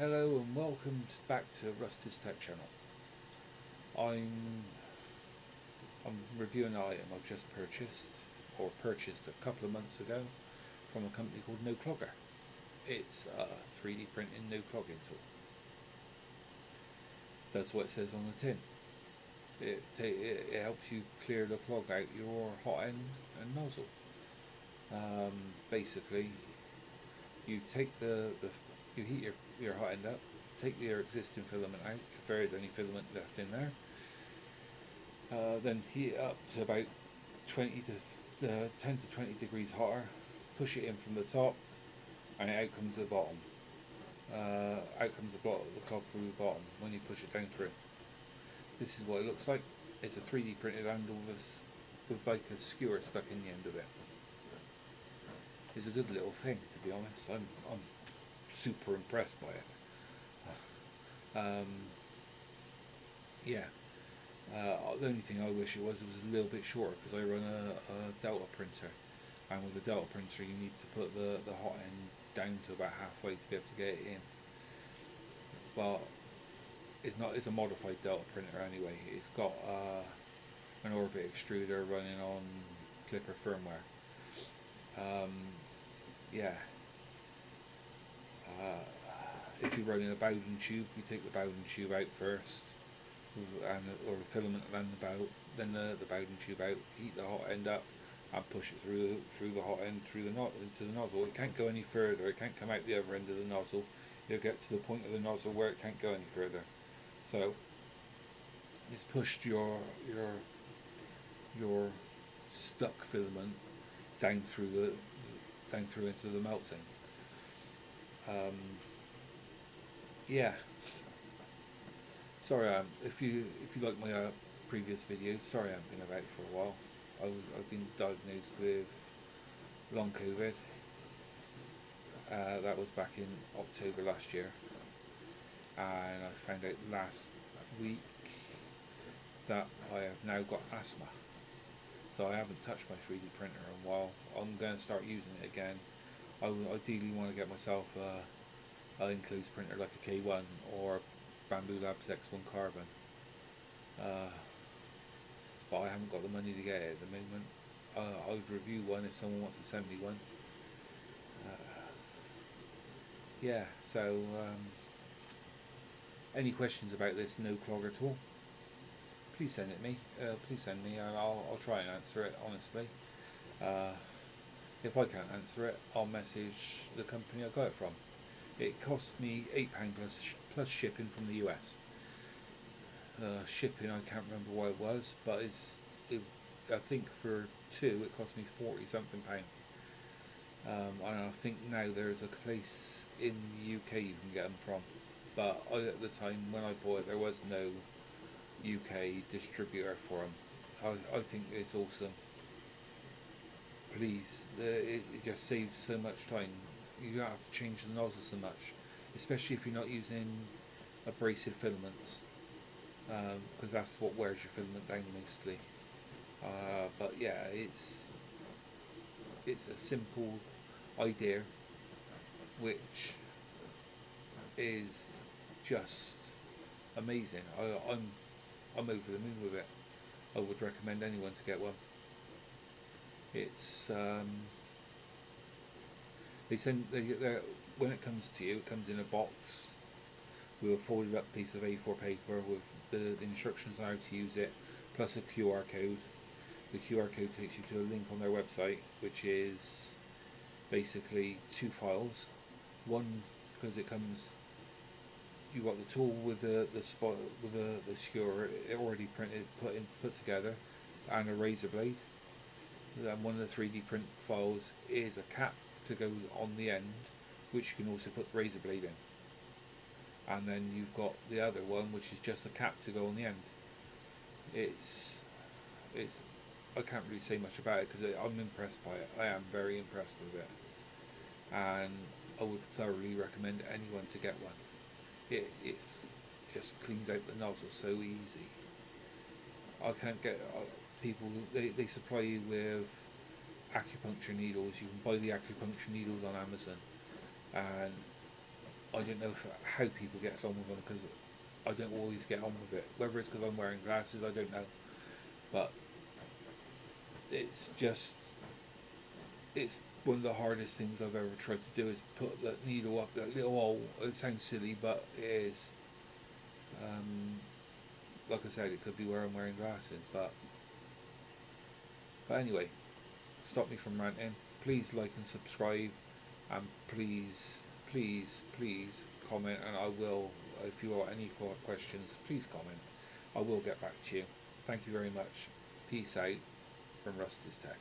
Hello and welcome back to Rusty's Tech Channel. I'm reviewing an item I've just purchased a couple of months ago from a company called NoClogger. It's a 3D printing no-clogging tool. That's what it says on the tin. It helps you clear the clog out your hot end and nozzle. Basically, you take you heat your hot end up, take your existing filament out if there is any filament left in there. Then heat it up to about 10 to 20 degrees hotter. Push it in from the top, and out comes the bottom. Out comes the clog through the bottom when you push it down through. This is what it looks like. It's a 3D printed handle with like a skewer stuck in the end of it. It's a good little thing, to be honest. I'm super impressed by it. Yeah. The only thing I wish it was a little bit shorter, because I run a Delta printer, and with a Delta printer you need to put the hot end down to about halfway to be able to get it in. But it's a modified Delta printer anyway. It's got an orbit extruder running on Clipper firmware. Yeah. If you're running a Bowden tube, you take the Bowden tube out first, or the filament around the bow, then the Bowden tube out, heat the hot end up, and push it through the hot end into the nozzle. It can't go any further. It can't come out the other end of the nozzle. You'll get to the point of the nozzle where it can't go any further. So it's pushed your stuck filament down through into the melting. Yeah. Sorry, if you like my previous videos, sorry I haven't been about for a while. I've been diagnosed with long COVID. That was back in October last year, and I found out last week that I have now got asthma. So I haven't touched my 3D printer in a while. I'm going to start using it again. I ideally want to get myself an enclosed printer like a K1 or Bamboo Labs X1 Carbon. But I haven't got the money to get it at the moment. I would review one if someone wants to send me one. Yeah, so any questions about this NoClogger tool, please send it me. Please send me, and I'll try and answer it honestly. If I can't answer it, I'll message the company I got it from. It cost me £8 plus shipping from the US. Shipping, I can't remember what it was, but I think for two it cost me 40 something pound. And I think now there's a place in the UK you can get them from, but at the time when I bought it there was no UK distributor for them. I think it's awesome. Please, it just saves so much time. You don't have to change the nozzle so much, especially if you're not using abrasive filaments, because that's what wears your filament down mostly. But yeah, it's a simple idea which is just amazing. I'm over the moon with it. I would recommend anyone to get one. It's when it comes to you, it comes in a box with a folded up piece of A4 paper with the instructions on how to use it, plus a QR code. The QR code takes you to a link on their website, which is basically two files. One, because it comes, you've got the tool with the skewer already printed, put together, and a razor blade. Then one of the 3D print files is a cap to go on the end, which you can also put the razor blade in. And then you've got the other one, which is just a cap to go on the end. It's I can't really say much about it because I'm impressed by it. I am very impressed with it, and I would thoroughly recommend anyone to get one. It's just cleans out the nozzle so easy. I can't get people. They supply you with acupuncture needles. You can buy the acupuncture needles on Amazon, and I don't know how people get on with them, because I don't always get on with it. Whether it's because I'm wearing glasses, I don't know. But it's just, it's one of the hardest things I've ever tried to do, is put that needle up that little hole. It sounds silly, but it is. Like I said, it could be where I'm wearing glasses, but anyway, stop me from ranting. Please like and subscribe, and please comment, and I will, if you have any questions, please comment. I will get back to you. Thank you very much. Peace out from Rusty's Tech.